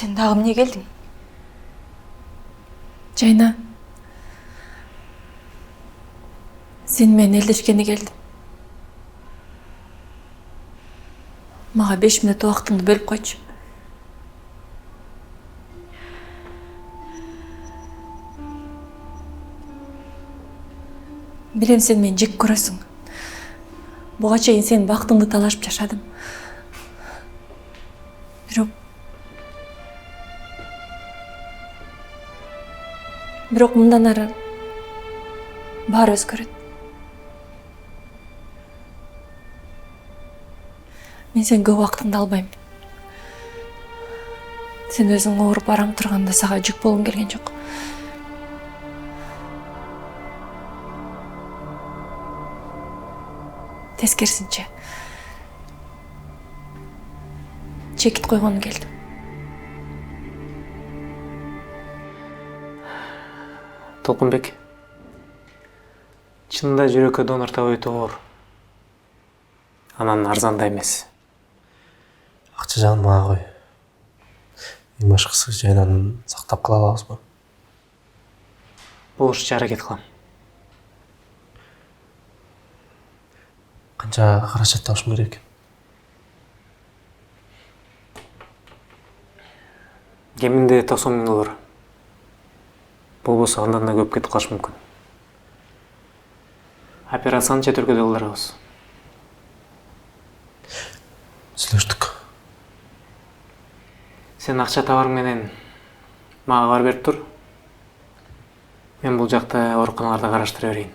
Sen dagы эмне келдиң? Жайна, сен менен элдешкени келдим. Мага 5 мүнөт убактыңды бөлүп койчу. Билем, сен мени жек көрөсүң. Буга чейин сенин бактыңды талашып жашадым. Бирок мындан ары баары өзгөрөт. Мен сен көп убактыңды албайм. Сен өзүң ооруп араң турганда сага жүк болгум келген жок. Тескерисинче чекит койгону келдим. Толкунбек, чынында жүрөккө донор табуу өтө оор. Анан арзан да эмес. Акча жагын мага кой. Эң башкысы Жайнаны сактап кала алабызбы? Болушунча аракет кылам. Канча каражат табышым керек экен? Кеминде 90 000 доллар. Болбосо андан да көп кетип калышы мүмкүн. Операцияны чет өлкөдө кылдырабыз. Сүйлөштүк. Сен акча табарың менен мага кабар берип тур. Мен бул жакта ооруканаларда караштыра берейин.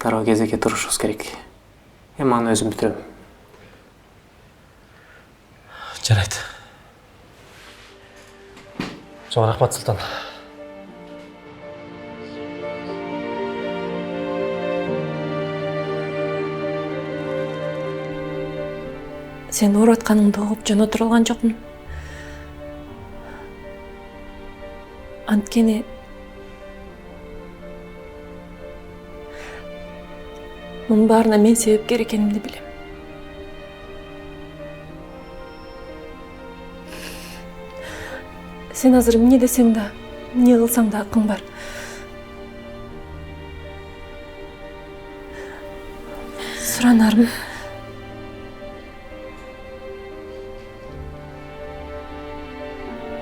Дароо кезекке турушубуз керек. Эми аны өзүм бүтүрөм. Жарайт. Чоң рахмат, Султан. Сен ооруп атканыңды угуп жөн отура алган жокмун. Анткени мунун баарына мен себепкер экенимди билем. Сен азыр эмне десең да, эмне кылсаң да акың бар. Суранарым,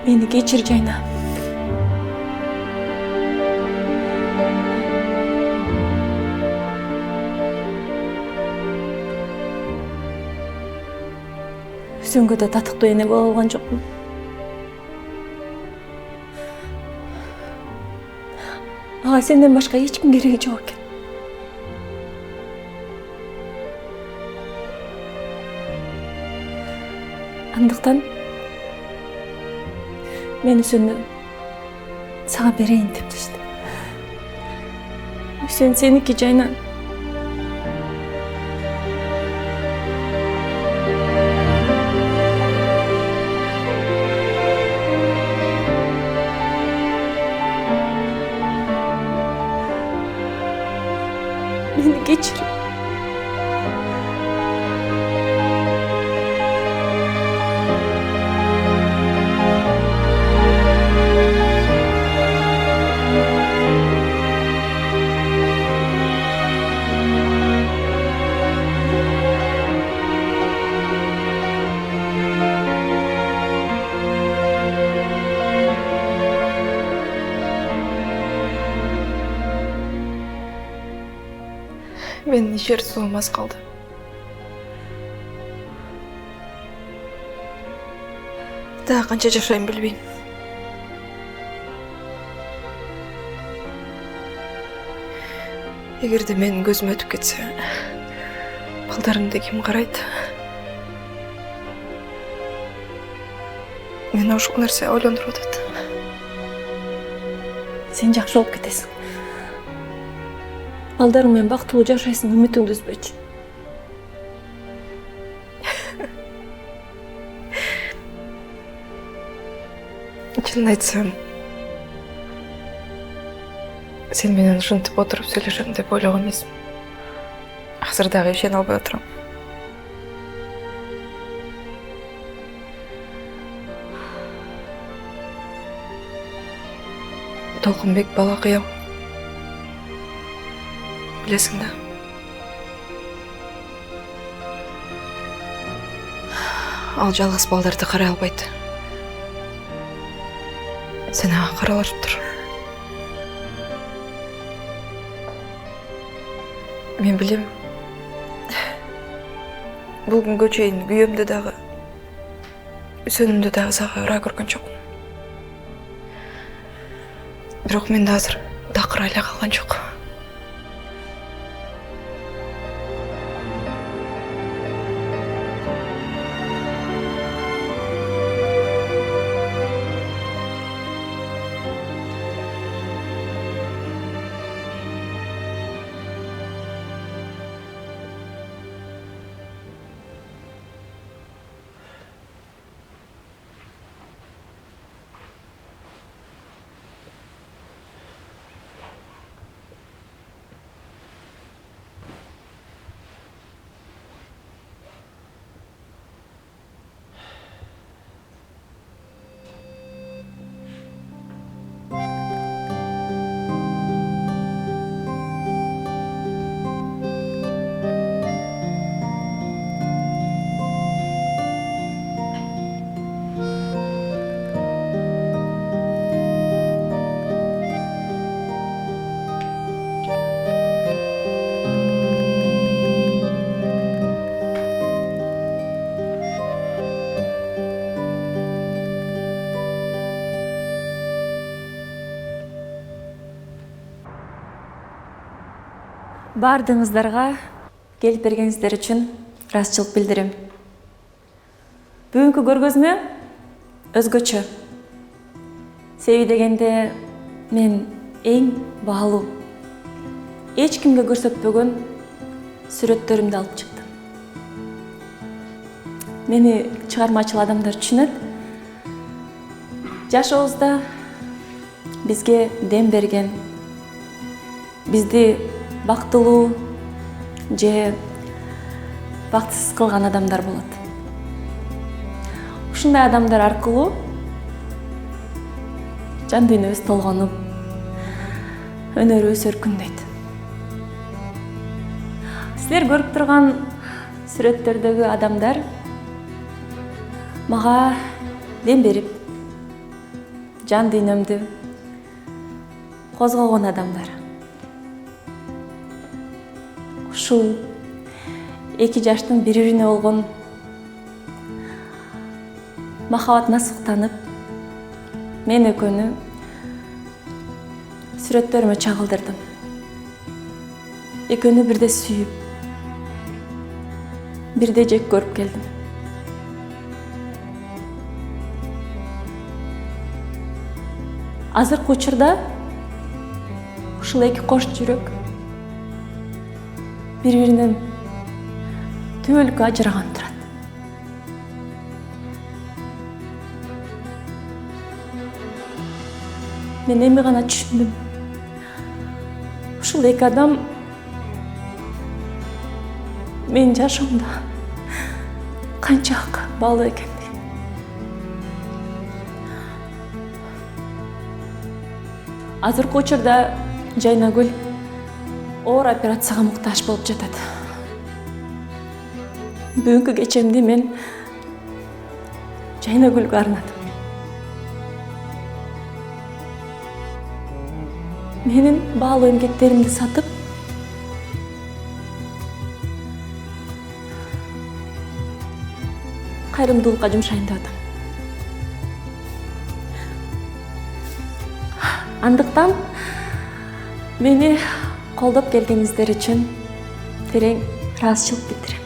мени кечир, Жайна. Өзүңгө да татыктуу эне боло алган жокмун. Ага сенден башка эч ким кереги жок экен. Андыктан мен өзүмдү сага берейин деп чечтим. Сен сеники, Жайна. Meni kechir. Менин ишер суум аз калды. Дагы канча жашайм билбейм. Эгерде менин көзүм өтүп кетсе, балдарымды ким карайт? Мени ушул нерсе ойлондуруп атат. Сен жакшы болуп кетесиң. Балдарың менен бактылуу жашайсың, үмүтүңдү үзбөчү. Чынын айтсам, сен менен ушинтип отуруп сүйлөшөм деп ойлогон эмесмин. Азыр дагы ишене албай отурам. Толкунбек бала кыял. Билесиң да. Ал жалгыз балдарды карай албайт. Сен ага каралып тур. Мен билем. Бул күнгө чейин күйөөмдө дагы, үсөнүмдө дагы сага ыраа көргөн жокмун. Бирок менде азыр такыр эле калган жок. Бардыңыздарга келип бергениңиздер үчүн ыраазычылык билдирем. Бүгүнкү көргөзмө өзгөчө. Себеби дегенде мен эң баалуу, эч кимге көрсөтпөгөн сүрөттөрүмдү алып чыктым. Мени чыгармачыл адамдар түшүнөт. Жашообузда бизге дем берген, бизди бактылуу же бактысыз кылган адамдар болот. Ушундай адамдар аркылуу жан дүйнөбүз толгонуп, өнөрүбүз өркүндөйт. Силер көрүп турган сүрөттөрдөгү адамдар мага дем берип, жан дүйнөмдү козгогон адамдар. Ушул эки жаштын бири-бирине болгон махабатына суктанып, мен экөөнү сүрөттөрүмө чагылдырдым. Экөөнү бирде сүйүп, бирде жек көрүп келдим. Азыркы учурда ушул эки кош жүрөк бири-биринен түбөлүккө ажыраган турат. Мен эми гана түшүндүм. Ушул эки адам менин жашоомда канчалык баалуу экенди. Азыркы учурда Жайнагүл оор операцияга муктаж болуп жатат. Бүгүнкү кечемди мен Жайнагүлгө арнадым. Менин баалуу эмгектеримди сатып, кайрымдуулукка жумшайын деп атам. Андыктан мени колдоп келгениңиздер үчүн терең ыраазычылык билдирем.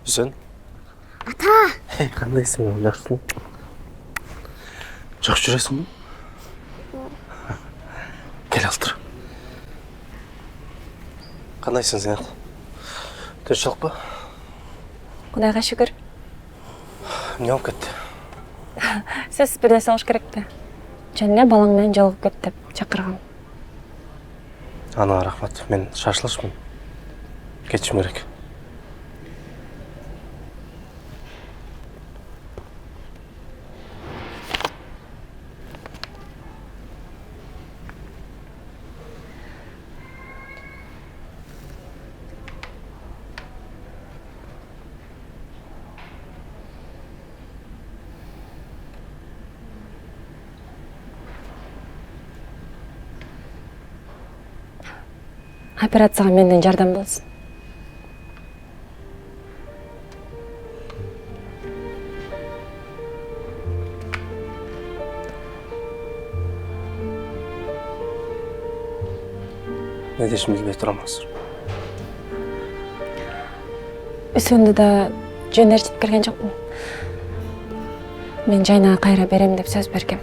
Үсен? Ата! Кандайсың, жакшысың? Жоқ жүресің бе? Кел алдыр. Қандайсың Зейнат? Тыныштық па? Құдайға шүкір. Не болып кетті? Сіз бір нәрсе алыш керекті. Және балаңмен жалғып кет деп шақырған. Ана рахмат, мен шашылышпын. Кетішім керек. Операцияға менден жардам болсын. Не дешім білмей тұрамыз. Үсінді да жөн әртіп келген жоқпын. Мен жайна қайра берем деп сөз бергем.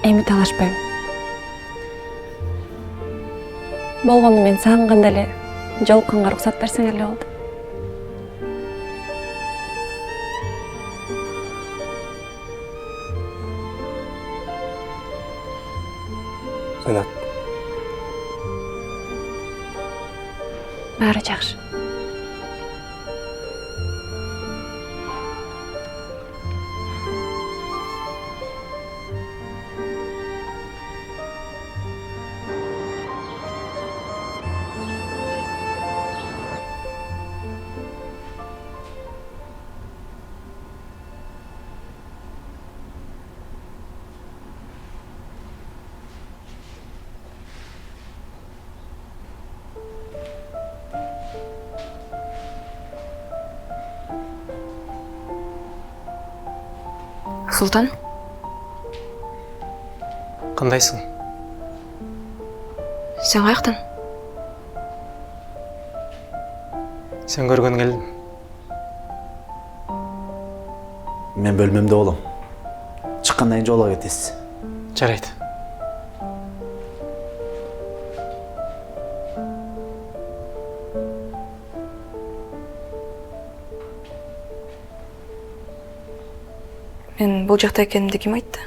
Эми талашпайм. Болғаны мен сағынғанда эле жолукканга рұқсат берсең эле болду. Зейнат, Баары жакшы. Султан, Қандайсың? сен қаяқтан? Сен көрген келдім. Мен бөлмемде болам. Шыққаннан кейін жолға кетесіз. Жарайды. Мен бұл жақта екенімді кім айтты?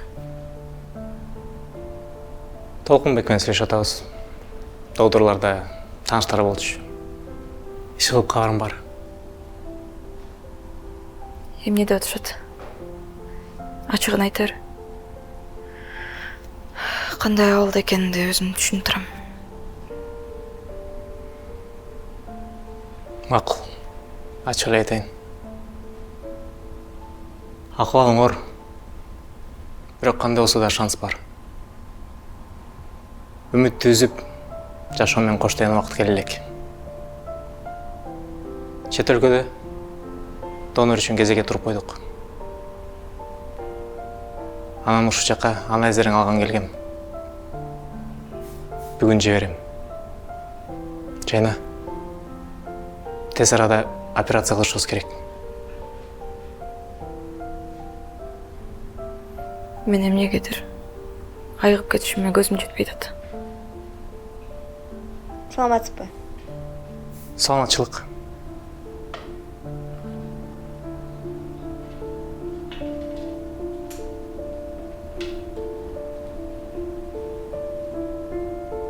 Толқынбекпен сөйлесіп жатабыз. Докторларда таныштары болчу. Иш кылып каларым бар. Емне де отышат. Ачығын айтар. Қандай ауылда екенімді өзім түсініп тұрам. Мақұл. Ачык эле айтайын. Акыбалың оор. Бирок кандай болсо да шанс бар. Үмүттү үзүп, жашоо менен коштогон убакыт келе элек. Чет өлкөдө донор үчүн кезекке туруп койдук. Анан ушул жакка анализдерин алган келгем. Бүгүн жиберем. Жайна. Тез арада операция кылышыбыз керек. Мен эмнегедир айыгып кетишиме көзүм жетпей атат. Саламатсызбы? Саламатчылык.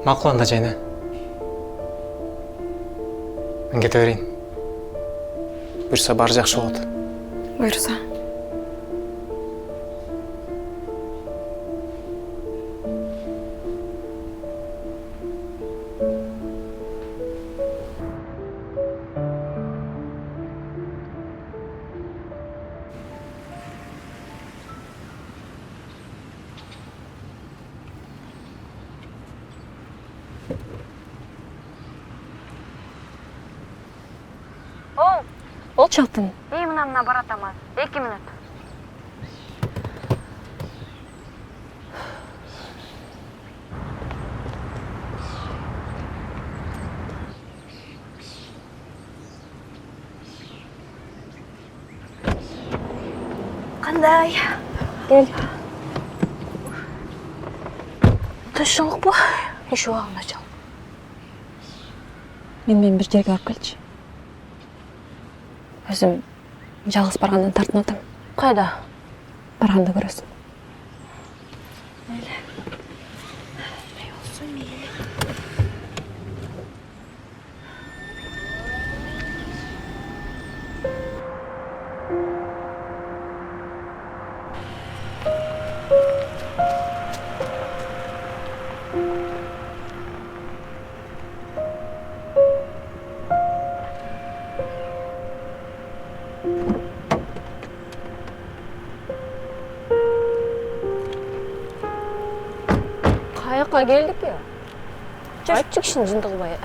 Макул анда Жайна. Мен кете берейин. Буюрса баары жакшы болот. Буюрса. Ол чалтын. Мына баратамаз. 2 минут. Қандай? Gel. Taşınlık bu. Hiç o anlayacağım. Мен bir жерге барып келчи. Өзүм жалгыз баргандан тартынып атам. Қайда? Барганда көрөсүң. Каяка келдик я? Айтчы кишinin жындыгы бая.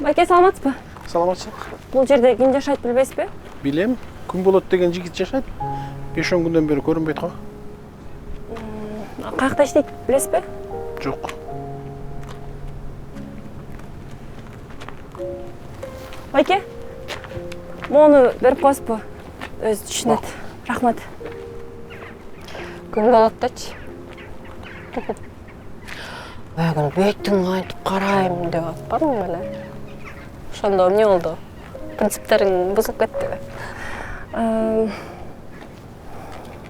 Байке, саламатсызбы? Саламатсызбы. Бул жерде ким жашайт билбейсизби? Билем, күн болот деген жигит жашайт. 5-10 күндөн бери көрүнбөйт го. Каякта иштейт билесизби? Жок. Байке, мону берип коесузбу? Өзү түшүнөт. Рахмат. Күн болот дечи. Бүгін беттің айтып қарайым деп атпадың беле. Ошондо эмне болду? Принциптериң бузулуп кетти.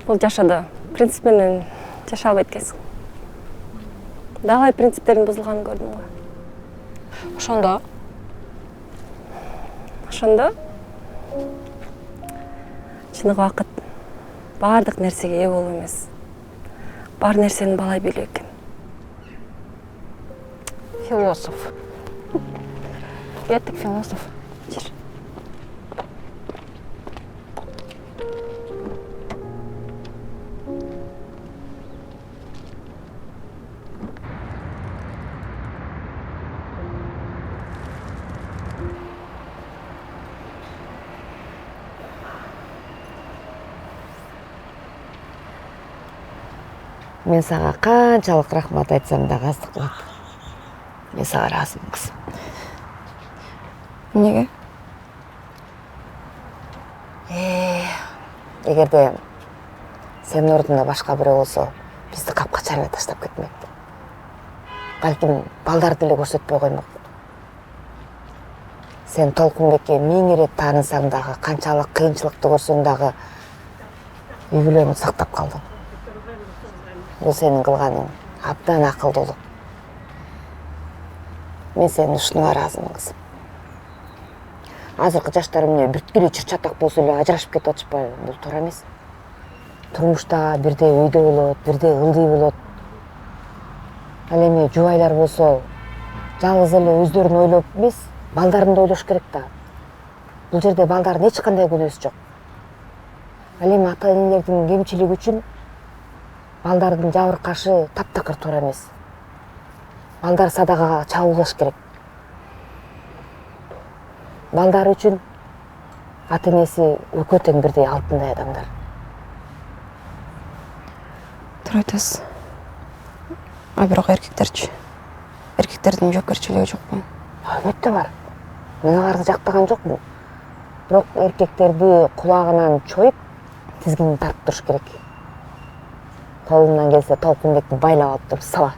Бул жашоодо принцип менен жашай албайт экенсиң. Дагы принциптериң бузулганын көрдүм го. Ошондо Ошондо чыныгы убакыт баардык нерсеге ээ болуу эмес. Бар нерсени баалай билүү экен. философ. Кеттик, философ. Жүр. Мен сага канчалык рахмат айтсам да аздык кылат. Мен сага ыраазымын кызым. Эмнеге? Эгерде сенин ордуңда башка бирөө болсо, бизди капкача эле таштап кетмекти. Балким балдарды эле көрсөтпөй коймок. Сен Толкунбекке 1000 ирет таанысаң дагы, канчалык кыйынчылыкты көрсөң дагы үй бүлөңдү сактап калдың. Бул сенин кылганың абдан акылдуулук. Мен сенин ушуна ыраазымын кызым. Азыркы жаштар эмне бүткүлө чыр-чатак болсо эле ажырашып кетип атышпайбы? Бул туура эмес. Турмушта бирдей үйдө болот, бирдей ылдый болот. Ал эми жубайлар болсо жалгыз эле өздөрүн ойлоп эмес, балдарын да ойлош керек да. Бул жерде балдардын эч кандай күнөөсү жок. Ал эми ата-энелердин кемчилиги үчүн балдардын жабыркашы таптакыр туура эмес. Балдар садагага чабуулаш керек. Балдар үчүн ата-энеси экөө тең бирдей алтындай адамдар. Туура айтасыз. А бирок эркектерчи? Эркектердин жоопкерчилиги жокпу? Албетте бар. Мен аларды жактаган жокмун. Бирок эркектерди кулагынан чоюп, тизгинин тартып туруш керек. Колумдан келсе Толкунбекти байлап алып туруп сала.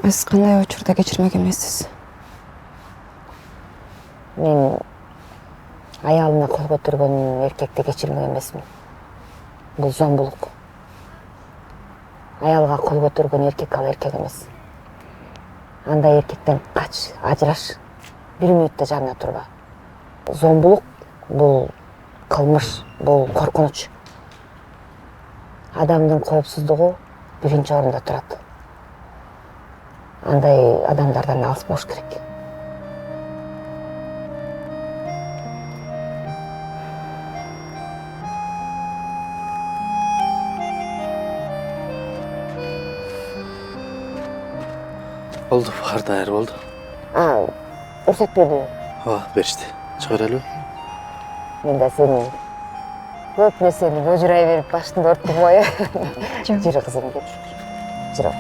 Сиз кандай учурда кечирмек эмессиз? Мен аялына кол көтөргөн эркекти кечирмек эмесмин. Бул зомбулук. Аялга кол көтөргөн эркек ал эркек эмес. Андай эркектен кач, ажыраш. Бир мүнөттө жанына турба. Зомбулук бул кылмыш, бул коркунуч. Адамдын коопсуздугу биринчи орунда турат. андай адамдардан алыс болуш керек. Oldu, bahar dayar oldu. Рұқсат берді. Берішті. Шығаралы. Мен де сенің көп нәрсені божырай беріп башыңды ұрттым ғой. Жүрі қызым деп. Жүрі.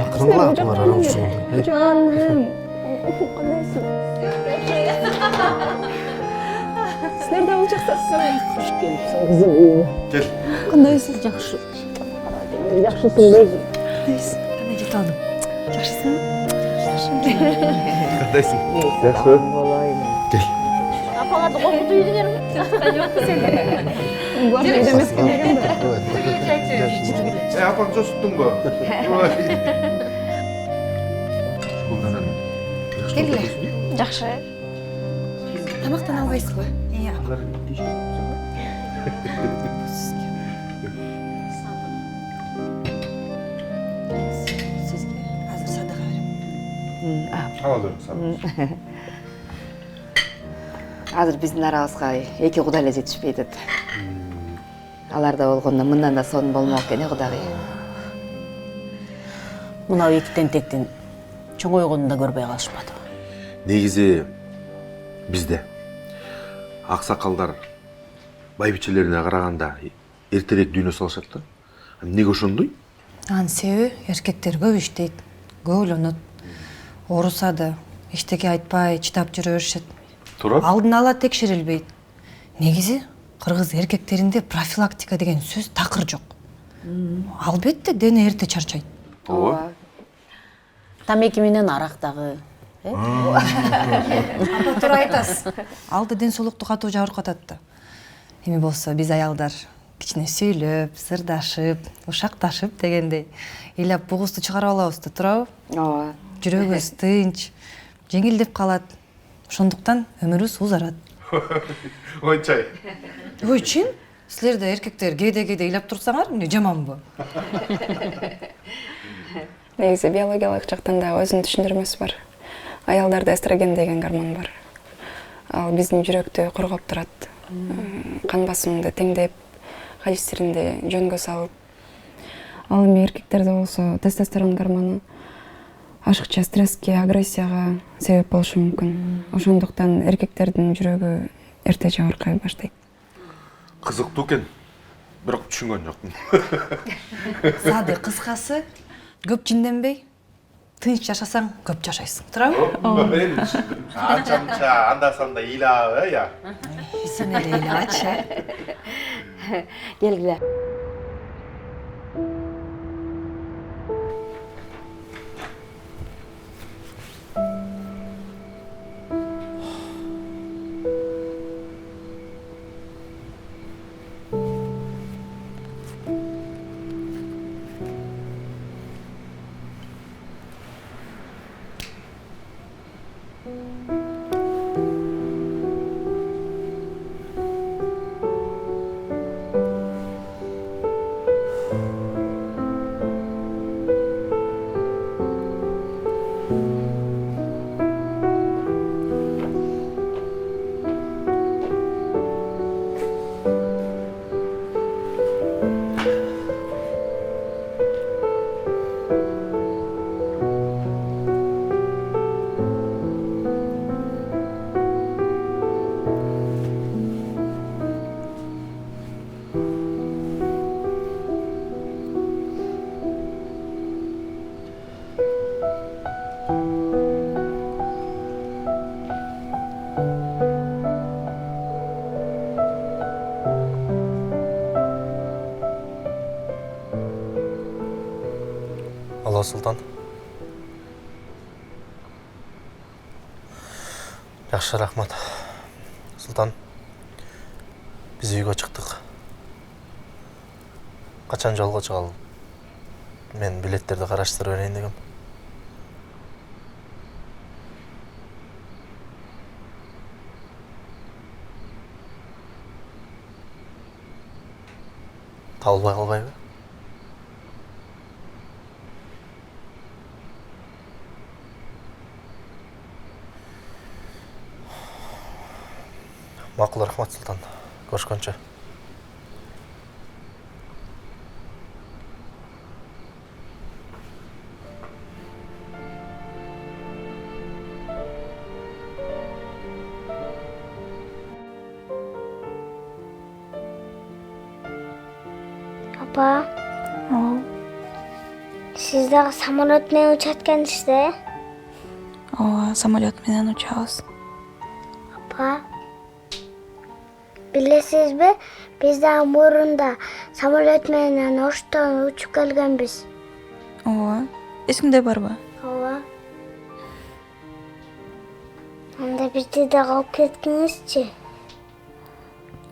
Ақырыңға бұлар арам шығын. Canım. Qandaysın? Siz nerede olacaksınız? Hoş geldin kızım. Gel. Qandaysın? Yaxşı. Yaxşısın özüm. Qandaysın? Qanday jet aldım? Yaxşısın? Қандайсың? Апаңа да қорқытып үйдіңдер ме? Жоқ сен. Бұлар үйде емес екен деген бе? апаң жосыттың ба? Жақсы. Тамақтан албайсыз ба? Сізге азыр садаға берем. Азыр биздин арабызга эки кудай эле жетишпей атат. Аларда болгондо мындан да сонун болмок экен, кудагый. Мынау эки тентектин чоң ойгонун да көрбөй калышпадыбы. Негизи бизде аксакалдар байбичелерине караганда эртерээк дүйнө салышат да. Эмнеге ошондой? Анын себеби эркектер көп иштейт, көп ойлонот, оорусады, эчтеке айтпай чыдап жүрө беришет. Туура. Алдын ала текшерилбейт. Негизи кыргыз эркектеринде профилактика деген сөз такыр жок. Албетте дене эрте чарчайт. Ооба. Тамеки менен арак дагы. Апа туура айтасыз. Алды ден соолукту катуу жабыркатат да. Эми болсо биз аялдар кичине сүйлөп, сырдашып, ушакташып дегендей ыйлап бугузду чыгарып алабыз да, туурабы? Ооба. Жүрөгүбүз тынч, жеңилдеп калат. Ошондуктан өмүрүбүз узарат. Ойчай. Ой, чын? Силер да эркектер кээде ыйлап турсаңар, эмне жаманбы? Негизи биологиялык жактан да өзүнүн түшүндүрмөсү бар. Аялдарда эстроген деген гормон бар. Ал биздин жүрөктү коргоп турат. Кан басымды теңдеп, холестеринди жөнгө салып. Ал эми эркектерде болсо тестостерон гормону ашыкча стресске, агрессияга себеп болушу мүмкүн. Ошондуктан эркектердин жүрөгү эрте жабыркай баштайт. Кызыктуу экен. Бирок түшүнгөн жокмун. Сады кыскасы, көп жинденбей, тынч жашасаң көп жашайсың, туурабы? Анча анда-санда ыйлап, я. Сен эле ыйлабачы. Келгиле. Султан. Жакшы, рахмат. Султан, биз үйгө чыктык. Качан жолго чыгалы? Мен билеттерди караштырып берейин дегем. Табылбай калбайбы? Макул, рахмат, Султан. Көрүшкөнчө. Апа, сиз дагы самолет менен учат экенсиз да? Ооба, самолет менен учабыз. Апа, билесизби, биз дагы мурунда самолет менен Оштон учуп келгенбиз. Ооба, эсиңде барбы? Ооба. Анда бизди дагы алып кеткиңизчи.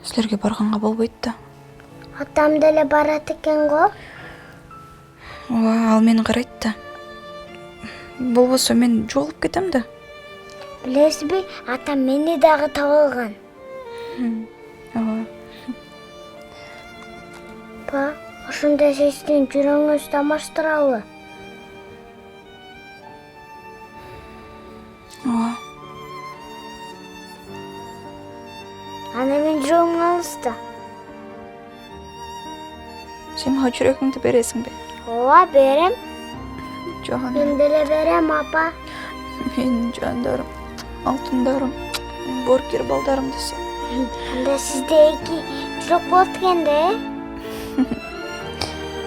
Силерге барганга болбойт да. Атам деле барат экен го. Ооба, ал мени карайт да. Болбосо мен жоголуп кетем да. Билесизби, атам мени дагы таап алган. Ооба. Апа, ошондо сиздин жүрөгүңүз тамаштырабы? Ооба. Ана мен жүрөгүм алыста. Сен мага жүрөгүңдү бересиңби? Ооба, берем. Жок, Мен деле берем, апа. менин жандарым, алтындарым, боркер балдарым десе. Анда сизде 2 жүрөк болот экен да?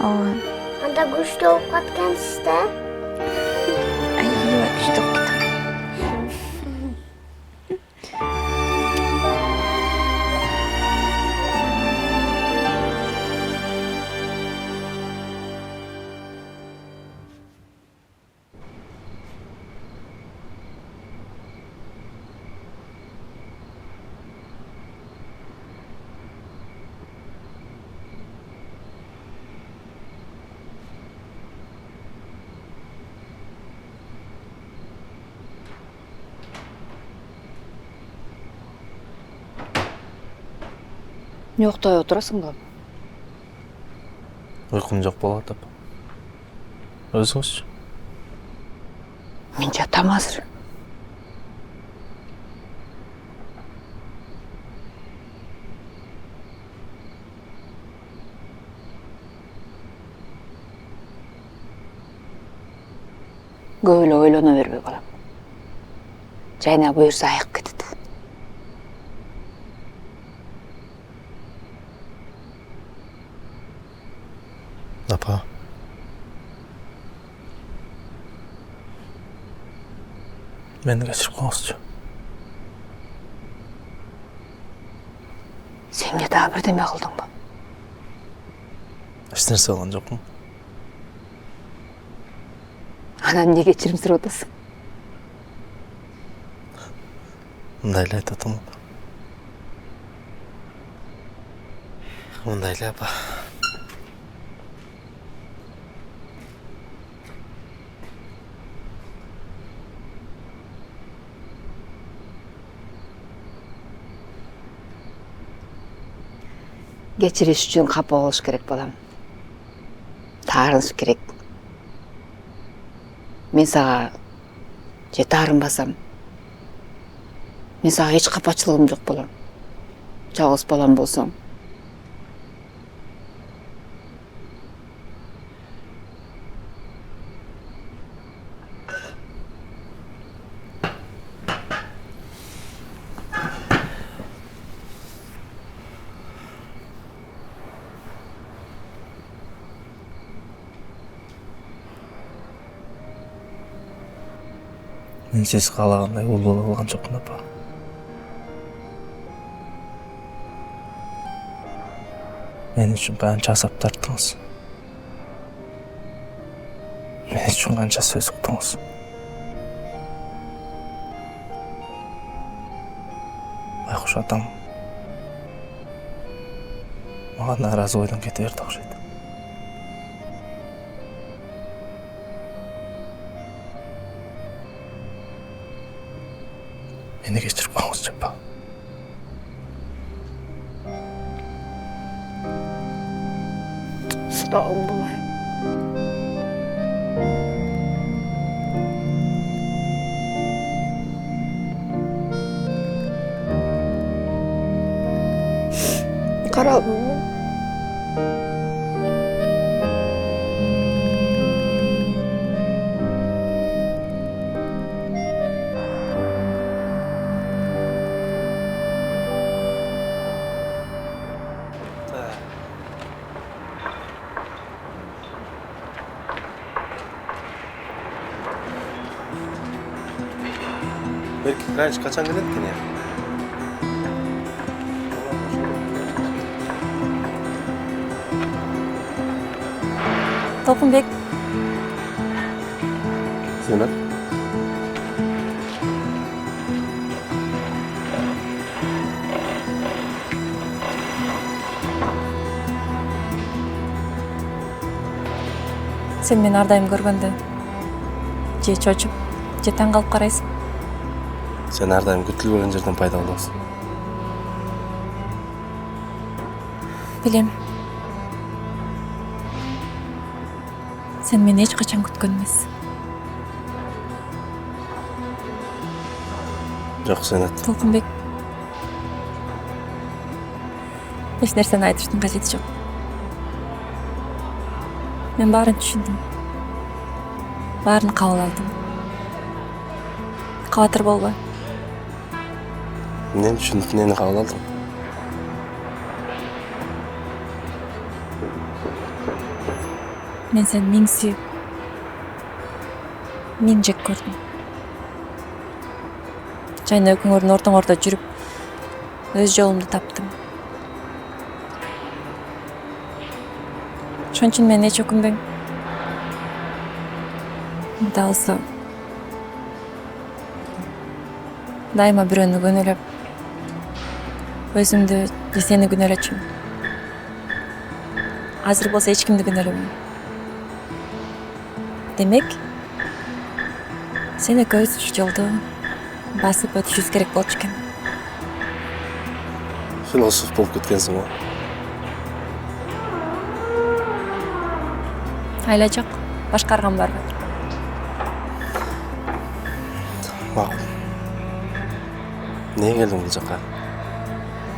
Ооба. Анда күчтүү болуп каткансыз да? Аябай күчтүү болуп кеттим. Эмне октой отурасың ба? Уйкум жок болуп атат. Өзүңүзчү? Мен жатам азыр. Көп эле ойлоно бербе, балам. Жайна буюрса айык кетет. Апа. Мени кечирип коңузчу. Сен эмне дагы бирдеме кылдыңбы? Эч нерсе кылган жокмун. Анан эмне кечирим сурап атасың? Мындай эле айтып атам. Мындай эле, апа. Кечириш үчүн капа болуш керек, балам. Таарыныш керек. Мен сага же таарынбасам, мен сага эч капачылыгым жок, балам. Жалгыз балам болсоң. Мен сиз каалагандай улуу болгон жокмун, апа. Мен үчүн канча азап тарттыңыз. Мен үчүн канча сөз уктуңуз? Байкуш атам мага нааразы ойдон кете берди окшойт. Мени кечирип коюңуз жаппа. Сұрағым болай. Қаралдым. Belki Kıraç kaçan gün ettin ya? Толкунбек, Zeynep. сен мени ар дайым көргөндө же чочуп, же таң калып карайсың. Sen her daim kütülmеген жерден пайда болосуң. Билем. Сен мени эч качан күткөн эмессиң. Жок, Zeynep. Толкунбек. Эч нерсени айтыштын кажети жок. Мен баарын түшүндүм. Баарын кабыл алдым. Кабатыр болбой. Эмнени түшүндүк, эмнени кабыл алдың? Мен сени миң сүйүп, миң жек көрдүм. Жайна экөөңөрдүн ортоңордо жүрүп, өз жолумду таптым. Ошон үчүн мени эч өкүнбөң. Мында болсо дайыма бирөөнү күнөөлөп, өзүмдү же сени күнөөлөчүмүн. Азыр болсо эч кимди күнөөлөбөйм. Демек, сен экөөбүз ушу жолду басып өтүшүбүз керек болчу экен. Философ болуп кеткенсиң го. Айла жок, башкарган барбы? Макул. Неге келдиң бул жака?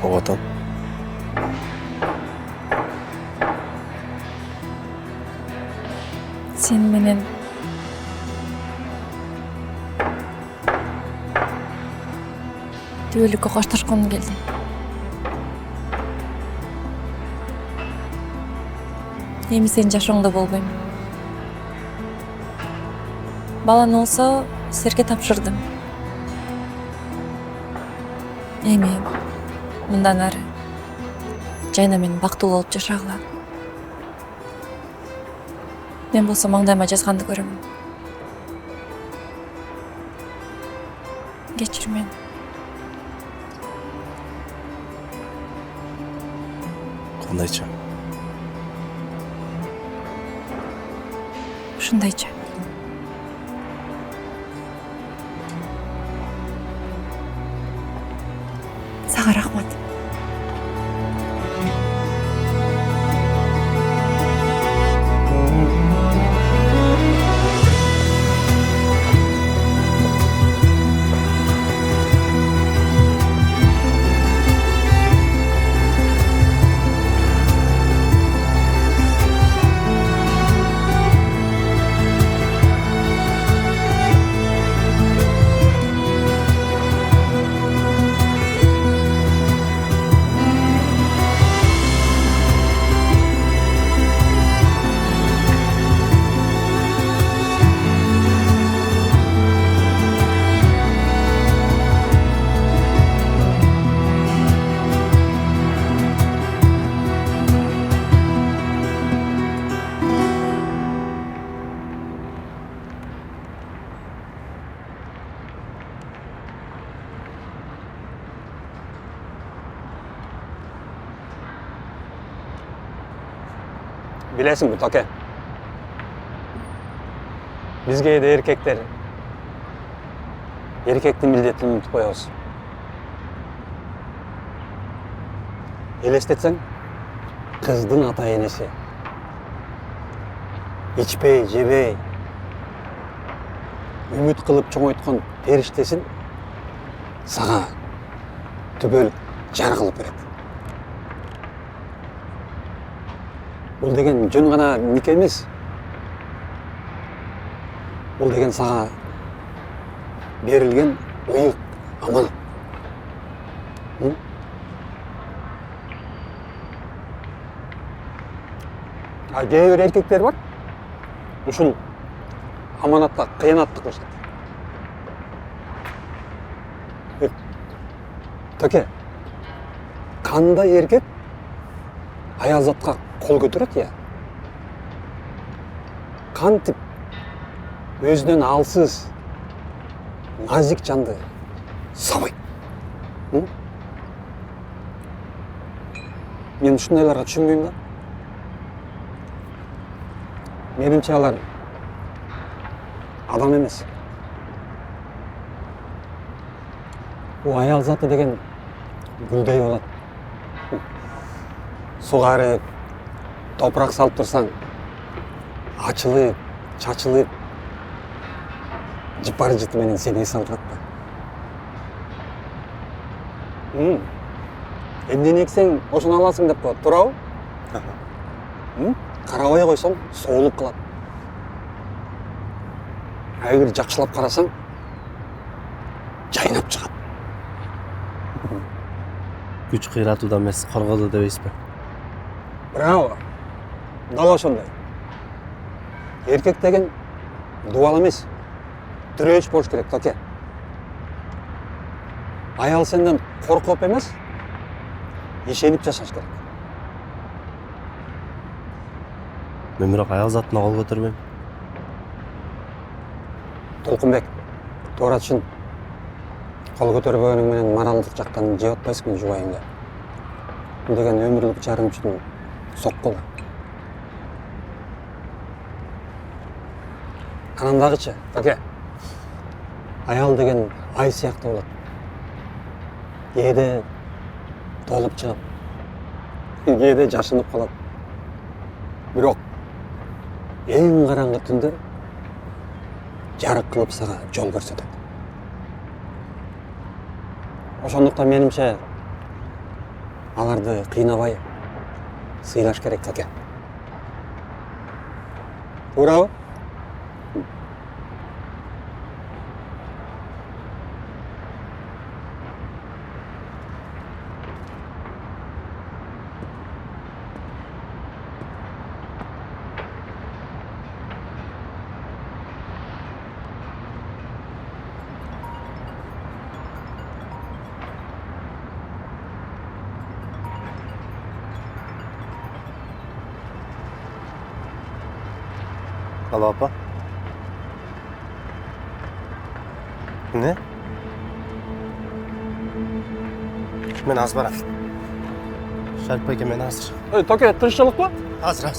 Оготон. Сен менен түбөлүккө коштошконум келди. Эми сенин жашооңдо болбойм. Баланы болсо силерге тапшырдым. Эми мындан ары Жайна менен бактылуу болуп жашагыла. Мен болсо маңдайыма жазганды көрөмүн. Кечир мени. Кандайча? Ушундайча. Сага рахмат. Bilesizmi Toke? Bizge de erkekler erkektin mildetini unutup koyabız. Elestetsen kızdın ata enesi. İçpey, jebey, ümit kılıp çoğoytkan periştesin sağa tübөл jar kılıp berет. Бұл деген жөн ғана неке емес. Бұл деген саға берілген ұйық аманат. Кейбір еркектер бар, ушул аманатқа қиянаттық қылышты. Төке, қандай еркек аял затқа қол көтереді, я? Қантип өзінен алсыз, назик жанды сабайды. Мен ушундайларга түшүнбөйм да. Менимче алар адам эмес. Бул аял заты деген гүлдөй болот. Сугарып, топурак салып турсаң, ачылып, чачылып, жыпар жыты менен сени эс алдырат да. Эмнени эксең, ошону аласың деп коет, туурабы? Карабай койсоң, соолук кылат. Эгер жакшылап карасаң, жайнап чыгат. Күч кыйратуудан эмес, коргоду дебейсизби? Браво. Дал ошондой. Эркек деген дубал эмес, дүрөч болуш керек, Токе. Аял сенден коркуп эмес, ишенип жашаш керек. Мен бирок аял затына кол көтөрбөйм. Толкунбек, туура түшүн. Кол көтөрбөгөнүң менен моралдык жактан жеп атпайсыңбы жубайыңды? Бул деген өмүрлүк жарым үчүн соккул. Анандагычы, Токе. Аял деген ай сыяктуу болот. Кээде толуп чыгып, кээде жашынып калат. Бирок эң караңгы түндө жарык кылып сага жол көрсөтөт. Ошондуктан менимче аларды кыйнабай сыйлаш керек, Токе. Туурабы? Alo apa? Ne? Men az barам. Шарп эке, мен азыр. Токе, тынччылыкпы? Азыр.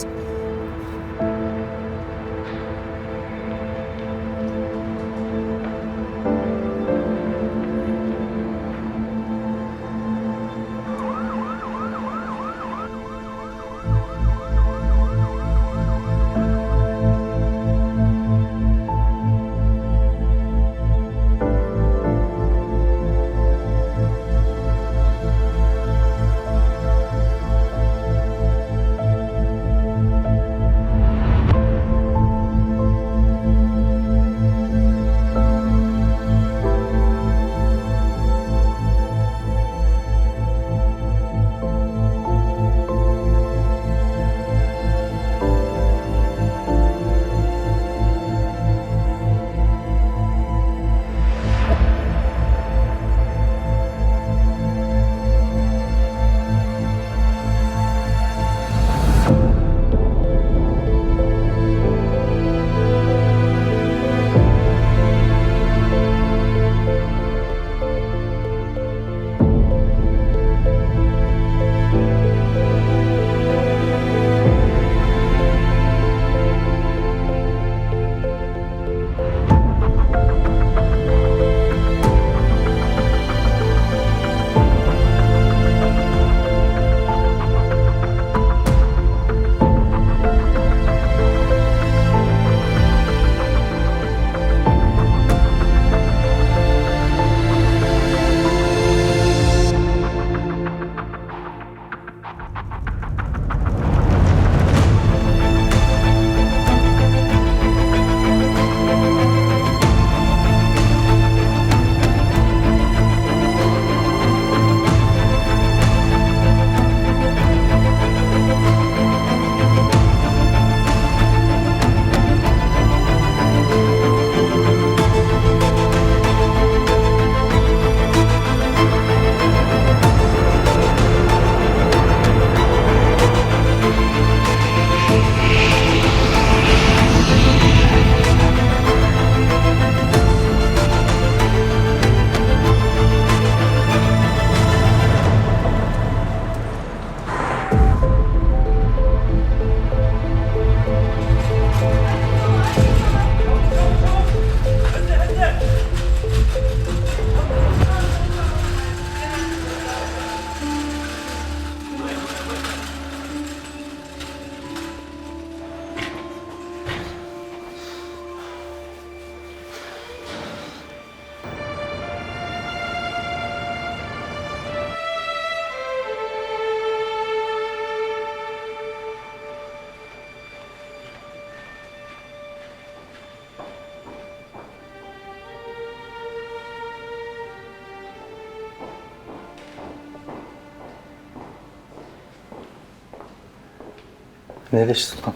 Ne demiş Sultan?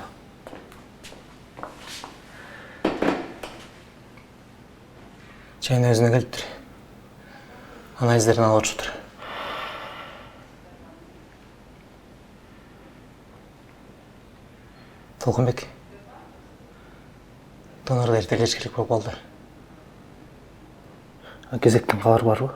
Жайна өзүнө келиптир. Анализдерин алып отуруптур. Толкунбек. Донорду эртелеш керек болуп калды. Кезектен хабар барбы?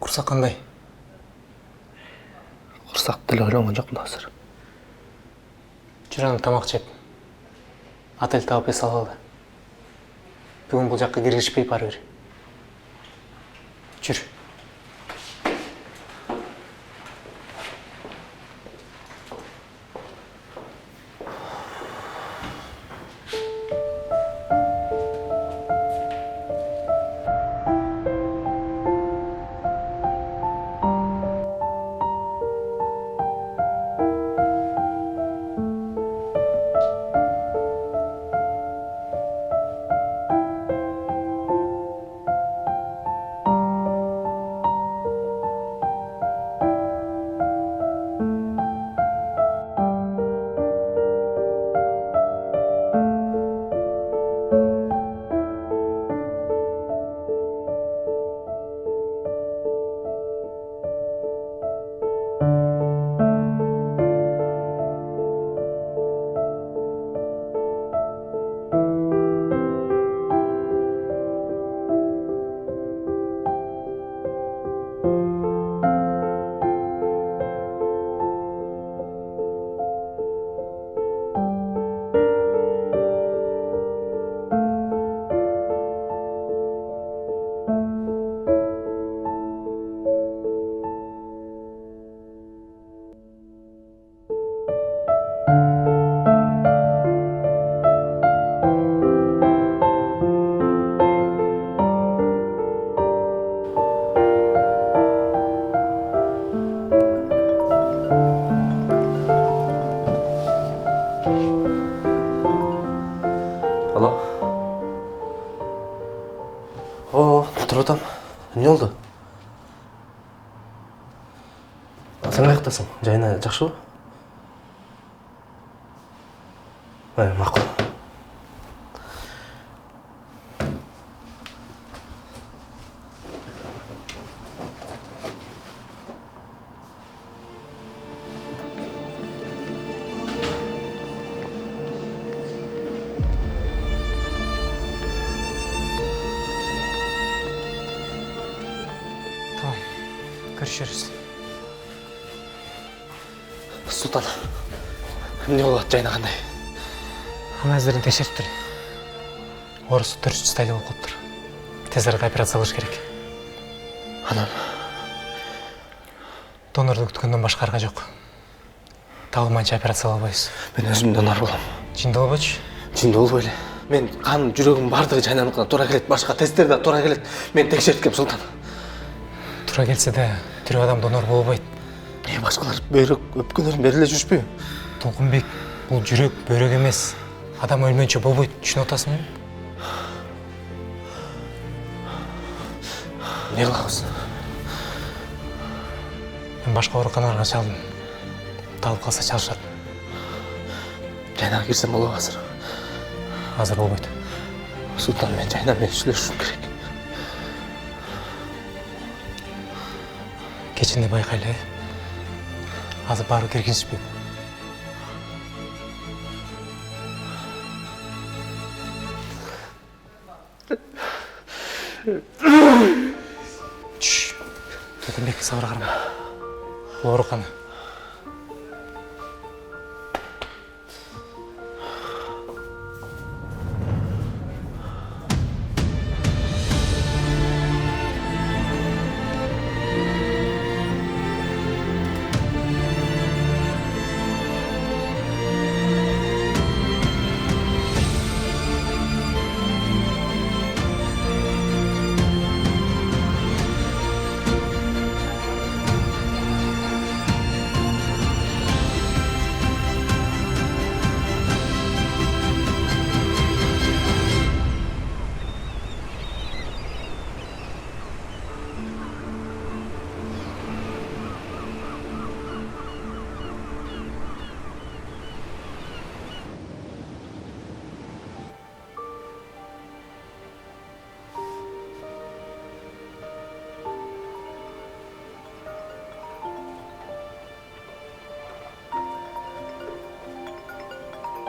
Курсак кандай? Курсак деле ойлонгон жокмун азыр. Жүр аны тамак жеп. Отель таап эс алалы. Бүгүн бул жакка киргизишпей бара бер. Жүр. Alo. Туруп атам. Эмне болду? Сен каяктасың? Жайна жакшыбы? Макул. Tamam. Görüşürüz. Sultan. Эмне болот жайна кандай? Анализдерин текшериптир. Орус дұрыс стадия болуп калыптыр. Тез арада операция кылыш керек. Анан Донорду күткөндөн башка арга жок. Табылмайынча операция албайбыз. Мен өзүм донор болом. Жиндүү болбойчу? Жиндүү болбой эле. Мен кан, жүрөгүм бардыгы жайнаныкына туура келет, башка тесттер да туура келет. Мен текшерткем Султан. Туура келсе да тирүү адам донор болбойт. Башкалар бөйрөк өпкөлөрүн бере эле жүрүшпөйбү? Толкунбек, бул жүрөк, бөйрөк эмес. Адам өлмөйүнчө болбойт, түшүнүп атасыңбы? Не кылабыз? Мен башка ооруканаларга чалдым. Талып калса чалышат. Жайнага кирсем болобу азыр? Азыр болбойт. Султан, мен жайна менен сүйлөшүшүм керек. Кечинде байкайлы. Азыр баары киргизишпейт. Толкунбек, сабыр карма. Бул оорукана.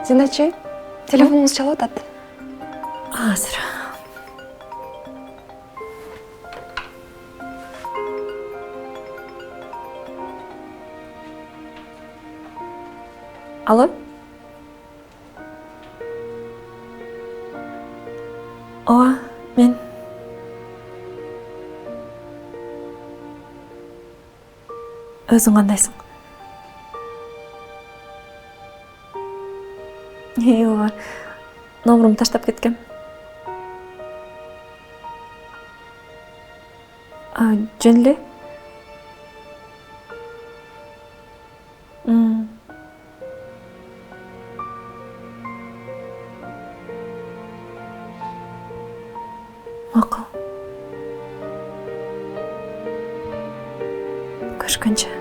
Зиначи, телефоныңыз çalып атат. Азыр. Алло? Ооба, мен. Өзүң кандайсың? Ооба. Номерумду таштап кеткем. Жөн эле? Макул. Көрүшкөнчө.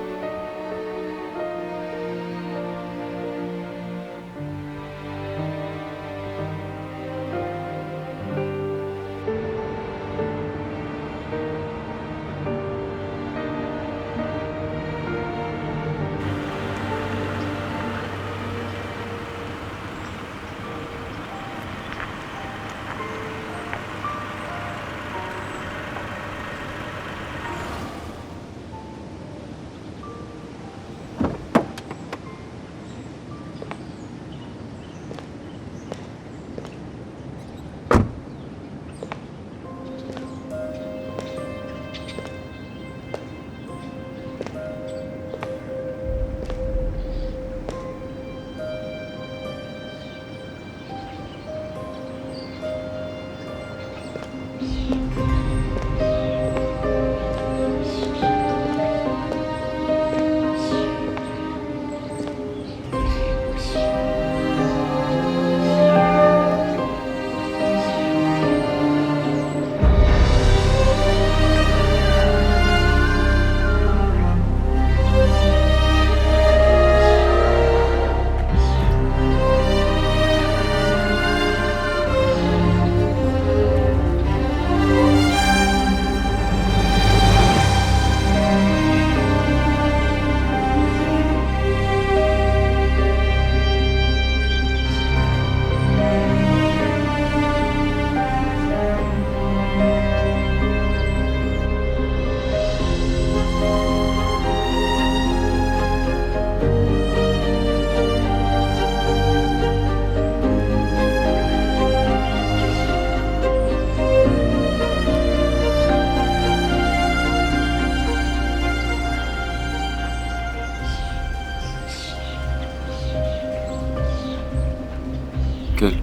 Gel.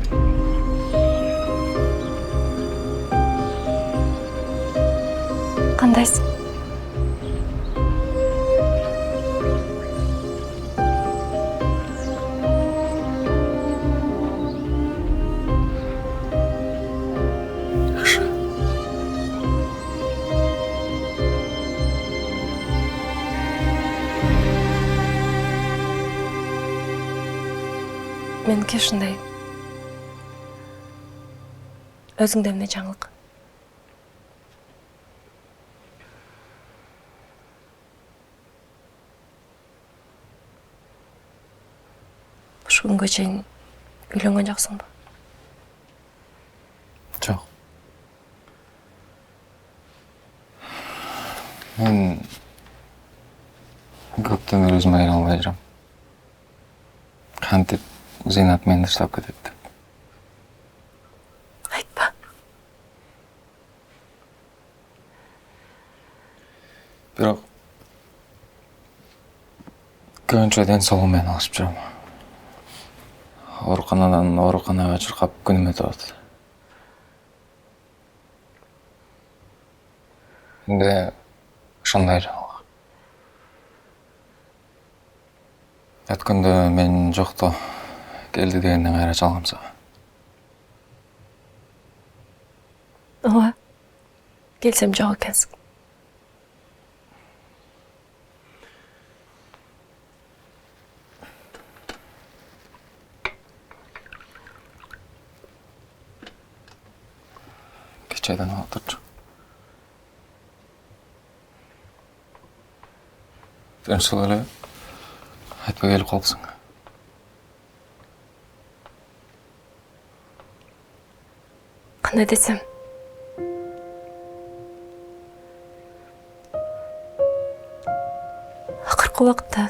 Кандайсың? Yaxşı. Меники ушундай. Өзүңдө эмне жаңылык? Ушул күнгө чейин үйлөнгөн жоксуңбу? Жок. Мен көптөн бери өзүмө айыла албай жүрөм. Кантип Зейнат мени таштап кетет деп. Айтпа. Бирок көбүнчө ден соолугум менен алышып жүрөм. Ооруканадан ооруканага чуркап күнүм өтүп атат. Менде ошондой жаңылык. Өткөндө мен жокто келди дегенден кайра чалгам сага. Ооба. Келсем жок экенсиң. Çaydan oturdu. Sen şöyle айтпай келип калыпсың. Кандай десем? Акыркы убакытта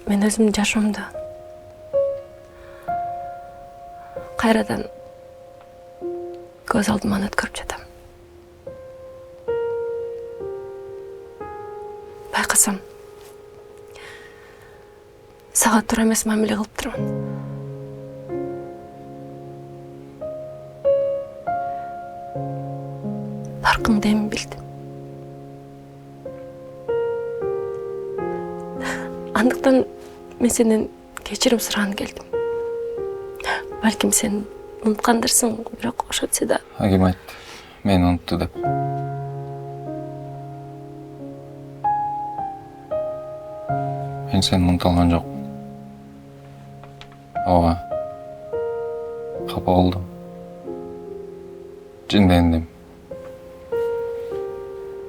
мен өзүмдүн жашоомду кайрадан көз алдыман өткөрүп жатам. Байкасам, сага туура эмес мамиле кылып турмун. Farkında emin bildim. Andıktan men senden kechirim suragani keldim. Balkim sen unutkandırsın, biroq oşatsa da. Агем айтты, мени унутту деп. Мен сени унута алган жокмун. Ооба. Капа болдум. Жиндендим.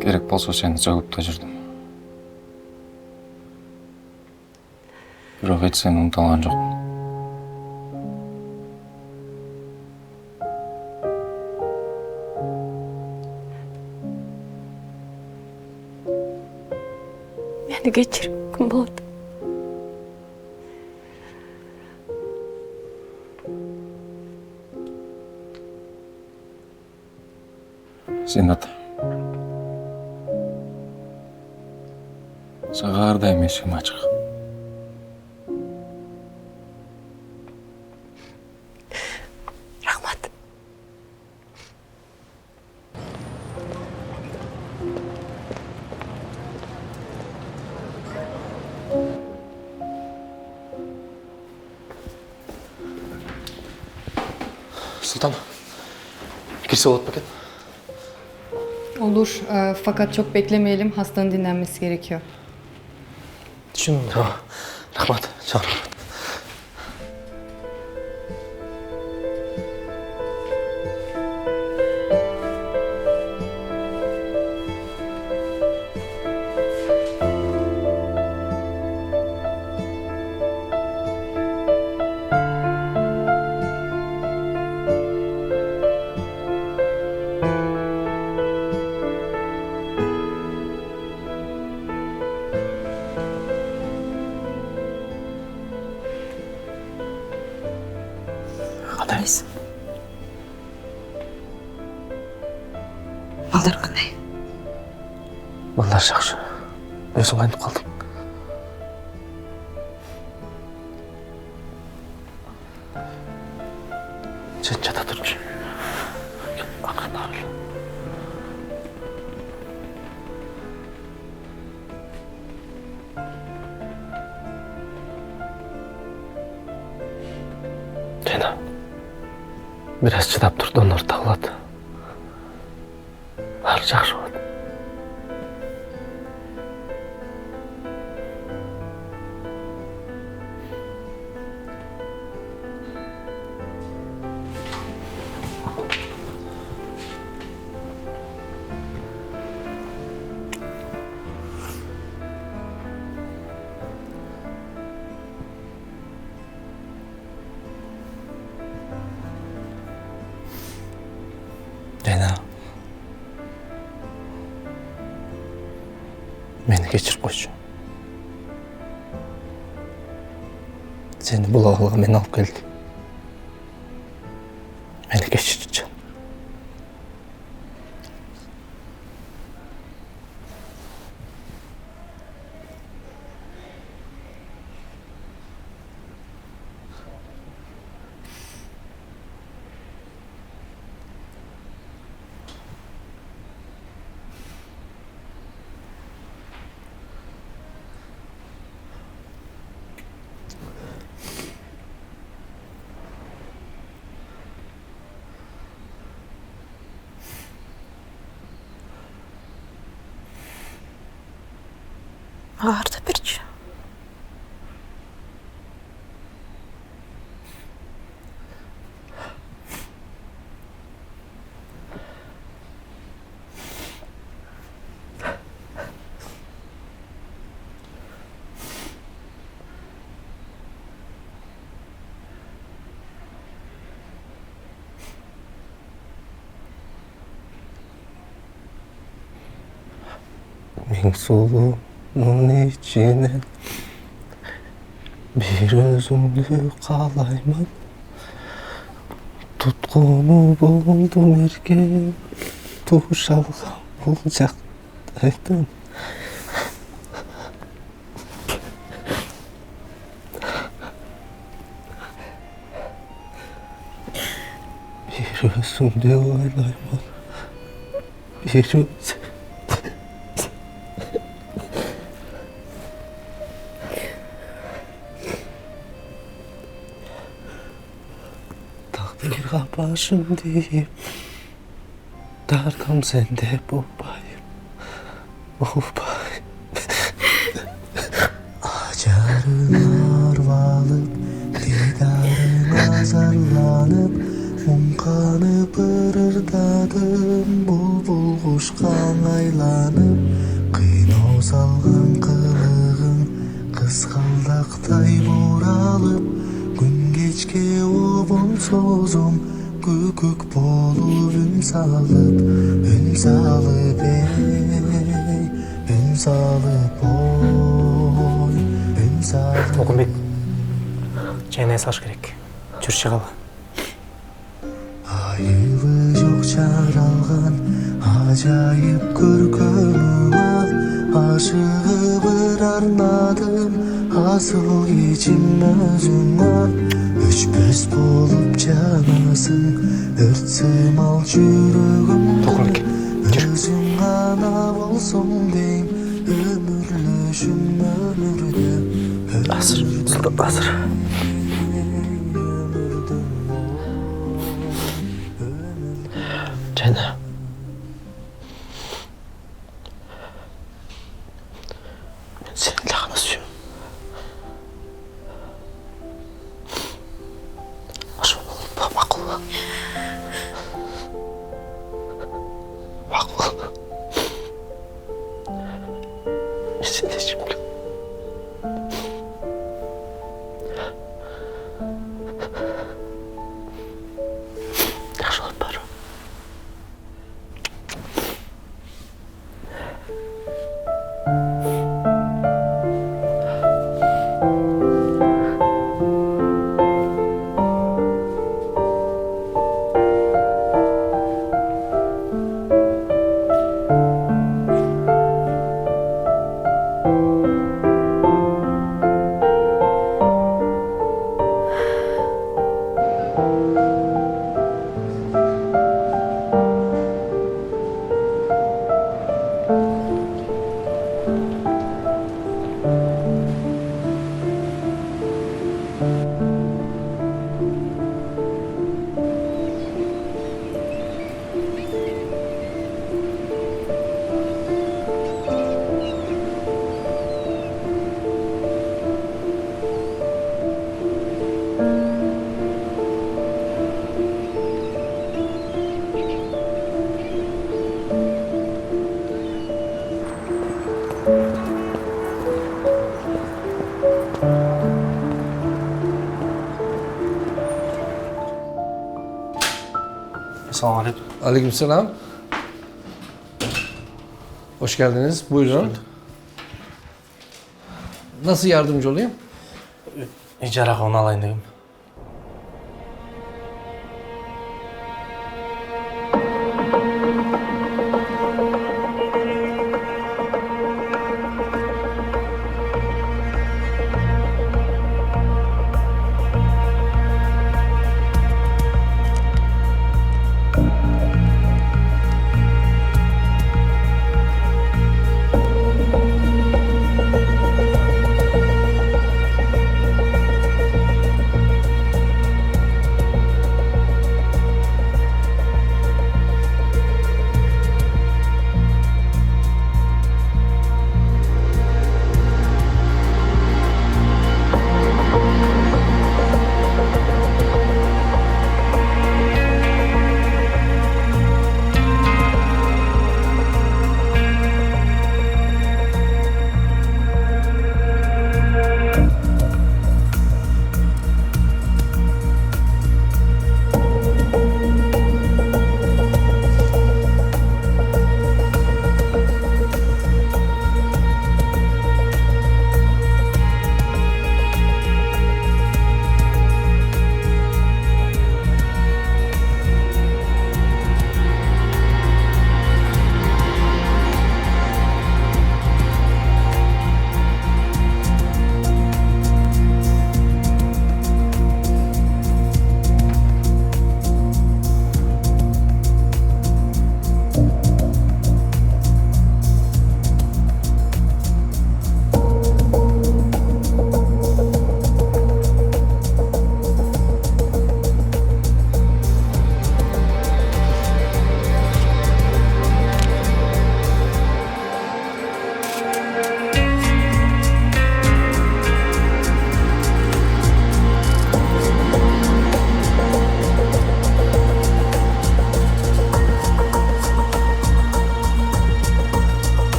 Керек болсо сени сөгүп да жүрдүм. Бирок эч сени унута алган жокмун. Meni kechir, kim bo'ladi? Зинат. Сага ар дайым эшигим ачык. Рахмат. Султан, кирсе болот бекен? Olur. Fakat çok beklemeyelim. Hastanın dinlenmesi gerekiyor. Düşündüm. Tamam. Rahmat. Çağır. Qandayсың? Балдар қандай? Балдар жақсы. Өзің қайнып қалдың. Сен жата тұршы. Ақырын арыл. Жайна. Biraz çıdap dur, donor tağladı. Bari жақсы болады. Jayna. Meni kechirib qo'ychi. Seni bu ahvolga men olib keldim. Meni kechirchi. Ağırda birçi. Ming sulu'nun içine bir özümlü kalayman. Tutkunu buldum erken, tuş algan bulacaktaydım. Bir özümde olayman, bir öz... Takdirga başım deyip, dargam sende bobayım, bobayım. Acarın arvalıp, didarın azarlanıp, Unkanı pırırdadım, bulbul kuşkan aylanıp, Kıyno salgın kılığın, kızgaldakтай buralıp, Gün geçke obon sozum, kükük bolup ün salıp ey, ün salıp oy, ün salıp. Толкунбек, чайнай салыш керек. Жүр шығалы. Ayılı yok çaralgan, acayip görkemim var. Aşığı bir arnadım, asıl içim özün var. Öçpöz bolup canasın, örtsem al yüreğimden. Özün gana bolsun deyim, ömürlüşüm ömürde. Asır, asır. Ceyna. Ben seninle anlaşıyorum. Aşkım oğlum, makul. Makul. Sen de şimdi. Yaxşı olub baro. Assalamualaikum. Aleykümselam. Hoş geldiniz. Buyurun. Nasıl yardımcı olayım? İcaraga onu alayın dedim.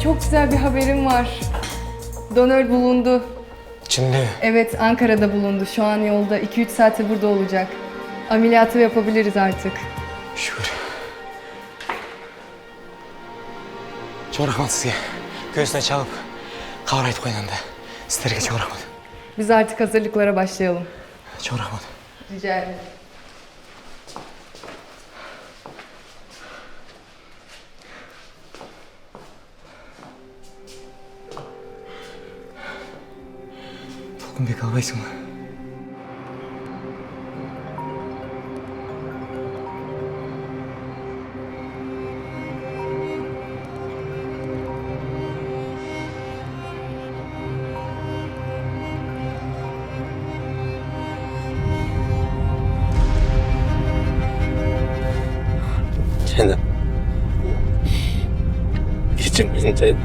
çok güzel bir haberim var. Donör bulundu. Şimdi Evet, Ankara'da bulundu. Şu an yolda 2-3 saate burada olacak. Ameliyatı yapabiliriz artık. şükür. Çok rahmat sizge. Göğsüne çalıp kavur aytып koygan da. Sizlerge çok rahmat. Biz artık hazırlıklara başlayalım. Çok rahmat. Rica ederim. Толкынбек албайсың ба? Ceylan. Geçin beni Ceylan.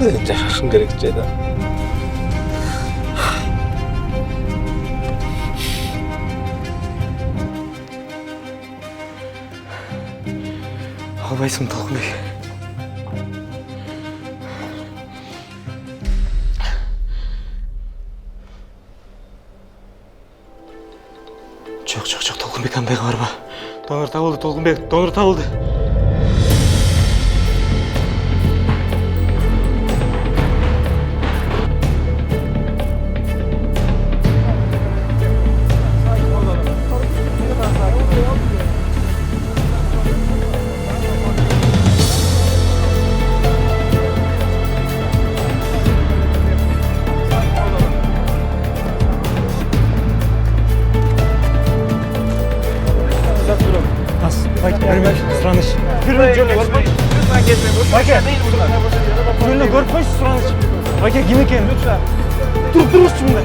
Benim yaşasın gerek Ceylan. Албайсың Толкынбек. Жоқ, Толкынбек қандай бар ба? Донор табылды, Толкынбек, донор табылды. Сұраныш. Бірінің жолы көріп қойшы. Баке, жолы көріп қойшы сұраныш. Баке, кім екен? Тұрып тұрғызшы мұнда.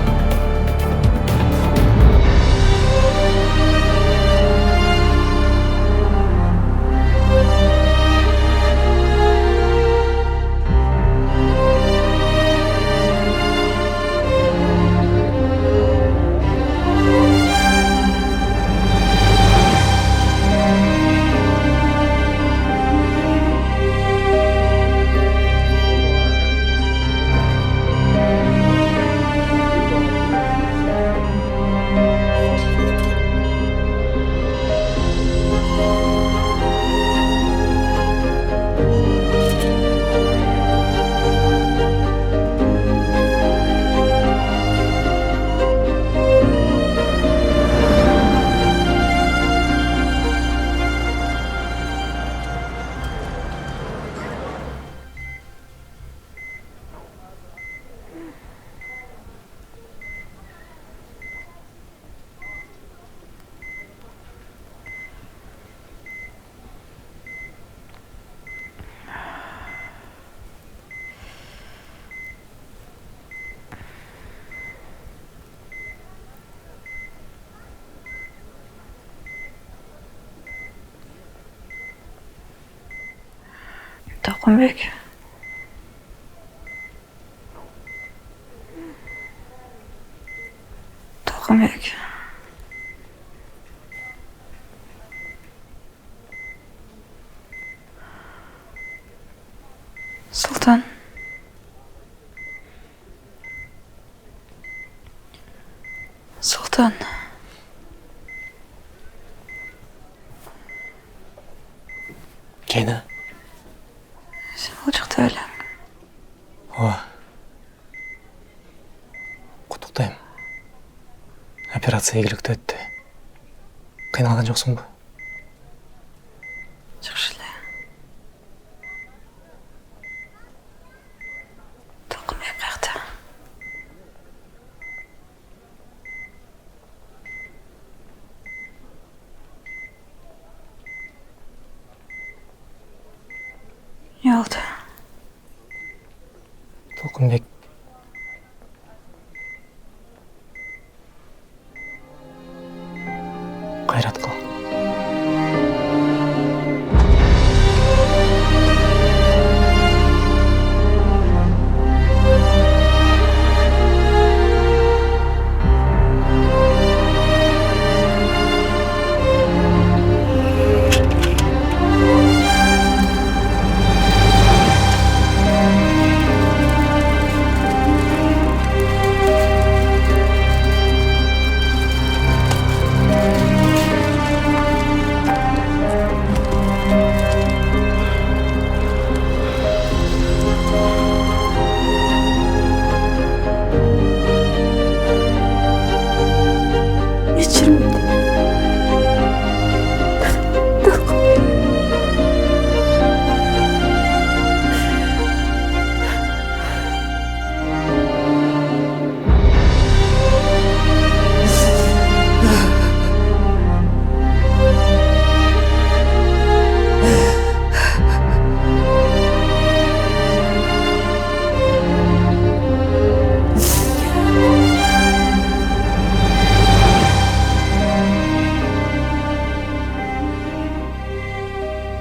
Толкунбек. Толкунбек. Султан. Султан. Жайна. Сен бұл жақта өлең. Құттықтаймын. Операция игілікті өтті. Қиналған жоқсың ба? Жақсы эле. Толкунбек каякта? Не болду? Толкунбек. Қайрат қыл.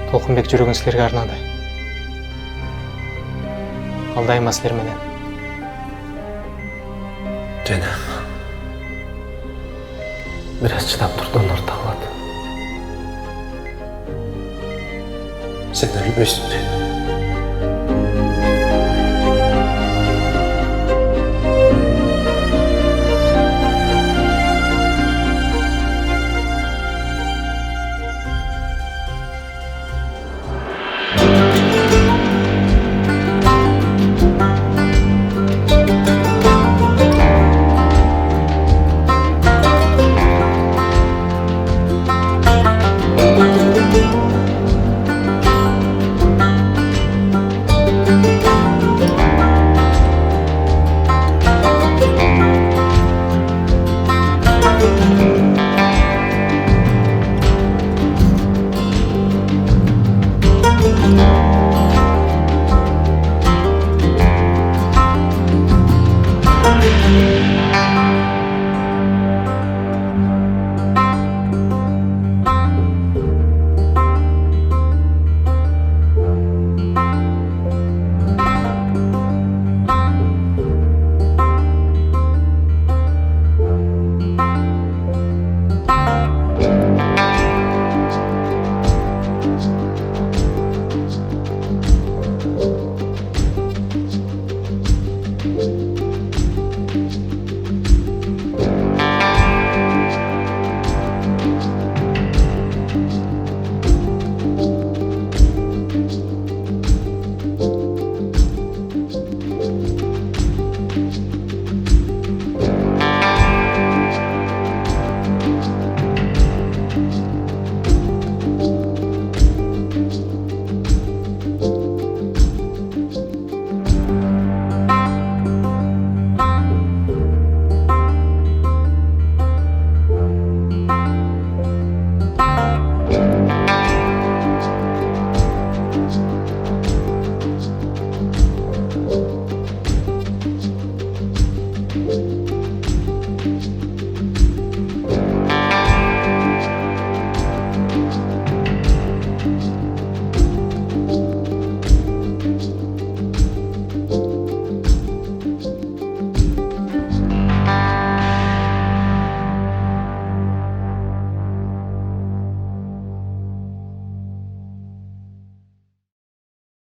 Толкунбек жүрөгүн силерге арнады. Ал дайыма силер менен. Жайна. Biraz чыдап тур, донор табылат. Сен өлбөйсүң, Жайна.